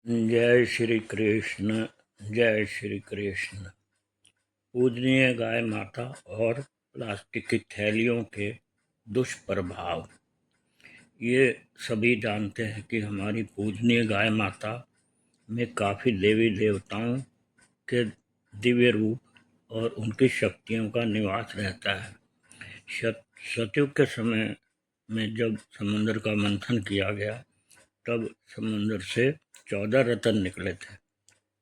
जय श्री कृष्ण। जय श्री कृष्ण। पूजनीय गाय माता और प्लास्टिक की थैलियों के दुष्प्रभाव। ये सभी जानते हैं कि हमारी पूजनीय गाय माता में काफ़ी देवी देवताओं के दिव्य रूप और उनकी शक्तियों का निवास रहता है। सतयुग के समय में जब समुद्र का मंथन किया गया तब समुद्र से 14 रत्न निकले थे।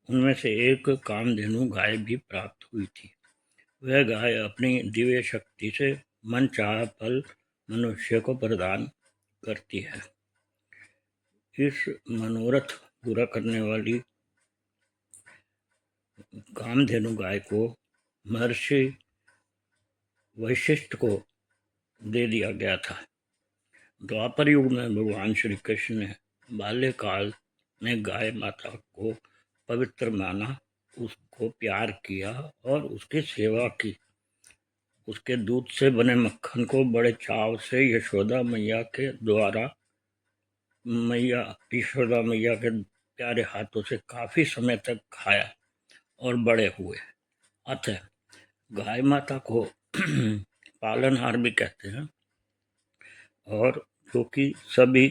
उनमें से एक कामधेनु गाय भी प्राप्त हुई थी। वह गाय अपनी दिव्य शक्ति से मनचाहा फल मनुष्य को प्रदान करती है। इस मनोरथ पूरा करने वाली कामधेनु गाय को महर्षि वशिष्ठ को दे दिया गया था। द्वापर युग में भगवान श्री कृष्ण ने बाल्यकाल में गाय माता को पवित्र माना, उसको प्यार किया और उसकी सेवा की। उसके दूध से बने मक्खन को बड़े चाव से यशोदा मैया के प्यारे हाथों से काफी समय तक खाया और बड़े हुए। अतः गाय माता को पालनहार भी कहते हैं और जो कि सभी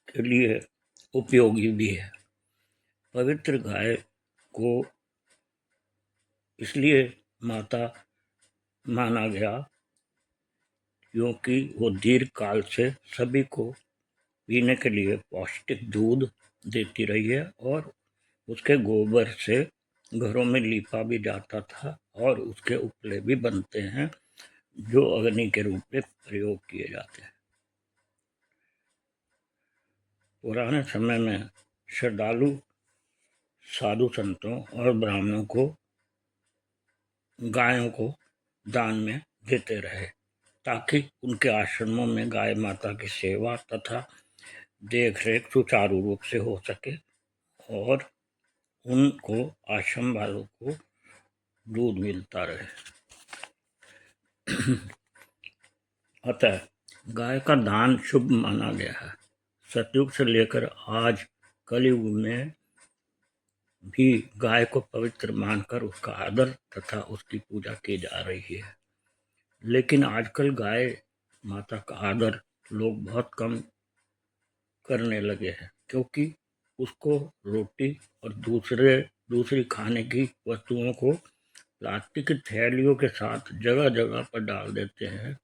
के लिए उपयोगी भी है। पवित्र गाय को इसलिए माता माना गया क्योंकि वो दीर्घ काल से सभी को पीने के लिए पौष्टिक दूध देती रही है और उसके गोबर से घरों में लीपा भी जाता था और उसके उपले भी बनते हैं जो अग्नि के रूप में प्रयोग किए जाते हैं। पुराने समय में श्रद्धालु साधु संतों और ब्राह्मणों को गायों को दान में देते रहे ताकि उनके आश्रमों में गाय माता की सेवा तथा देखरेख सुचारू रूप से हो सके और उनको आश्रम वालों को दूध मिलता रहे। अतः गाय का दान शुभ माना गया है। सतयुग से लेकर आज कलयुग में भी गाय को पवित्र मानकर उसका आदर तथा उसकी पूजा की जा रही है। लेकिन आजकल गाय माता का आदर लोग बहुत कम करने लगे हैं क्योंकि उसको रोटी और दूसरी खाने की वस्तुओं को प्लास्टिक की थैलियों के साथ जगह जगह पर डाल देते हैं।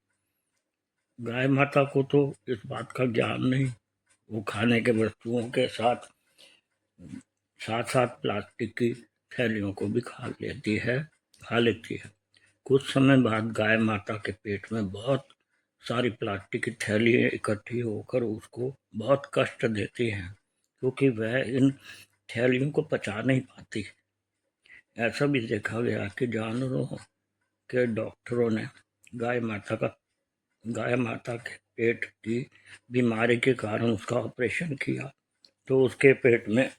गाय माता को तो इस बात का ज्ञान नहीं, वो खाने के वस्तुओं के साथ साथ प्लास्टिक की थैलियों को भी खा लेती है। कुछ समय बाद गाय माता के पेट में बहुत सारी प्लास्टिक की थैलियाँ इकट्ठी होकर उसको बहुत कष्ट देती हैं क्योंकि वह इन थैलियों को पचा नहीं पाती। ऐसा भी देखा गया कि जानवरों के डॉक्टरों ने गाय माता के पेट की बीमारी के कारण उसका ऑपरेशन किया तो उसके पेट में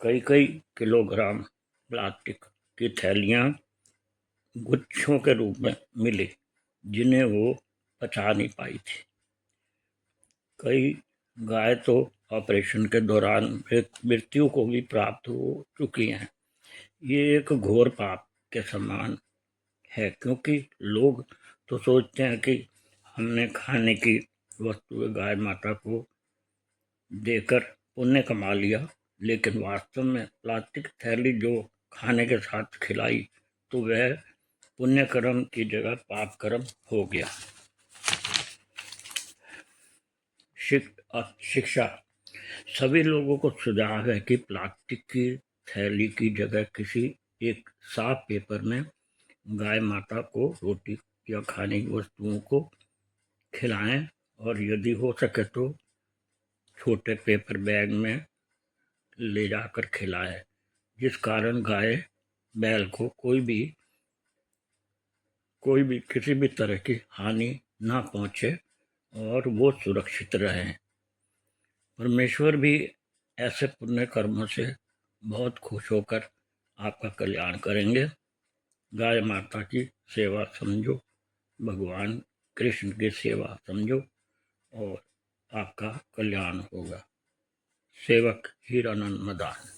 कई कई किलोग्राम प्लास्टिक की थैलियाँ गुच्छों के रूप में मिली जिन्हें वो पचा नहीं पाई थी। कई गाय तो ऑपरेशन के दौरान मृत्यु को भी प्राप्त हो चुकी हैं। ये एक घोर पाप के समान है क्योंकि लोग तो सोचते हैं कि हमने खाने की वस्तु गाय माता को देकर पुण्य कमा लिया, लेकिन वास्तव में प्लास्टिक थैली जो खाने के साथ खिलाई तो वह पुण्य कर्म की जगह पाप कर्म हो गया। शिक्षा। सभी लोगों को सुझाव है कि प्लास्टिक की थैली की जगह किसी एक साफ पेपर में गाय माता को रोटी या खाने की वस्तुओं को खिलाएं और यदि हो सके तो छोटे पेपर बैग में ले जाकर खिलाएं, जिस कारण गाय बैल को कोई भी किसी भी तरह की हानि ना पहुंचे और वो सुरक्षित रहें। परमेश्वर भी ऐसे पुण्य कर्मों से बहुत खुश होकर आपका कल्याण करेंगे। गाय माता की सेवा समझो, भगवान कृष्ण की सेवा समझो और आपका कल्याण होगा। सेवक हीरानंद मदान।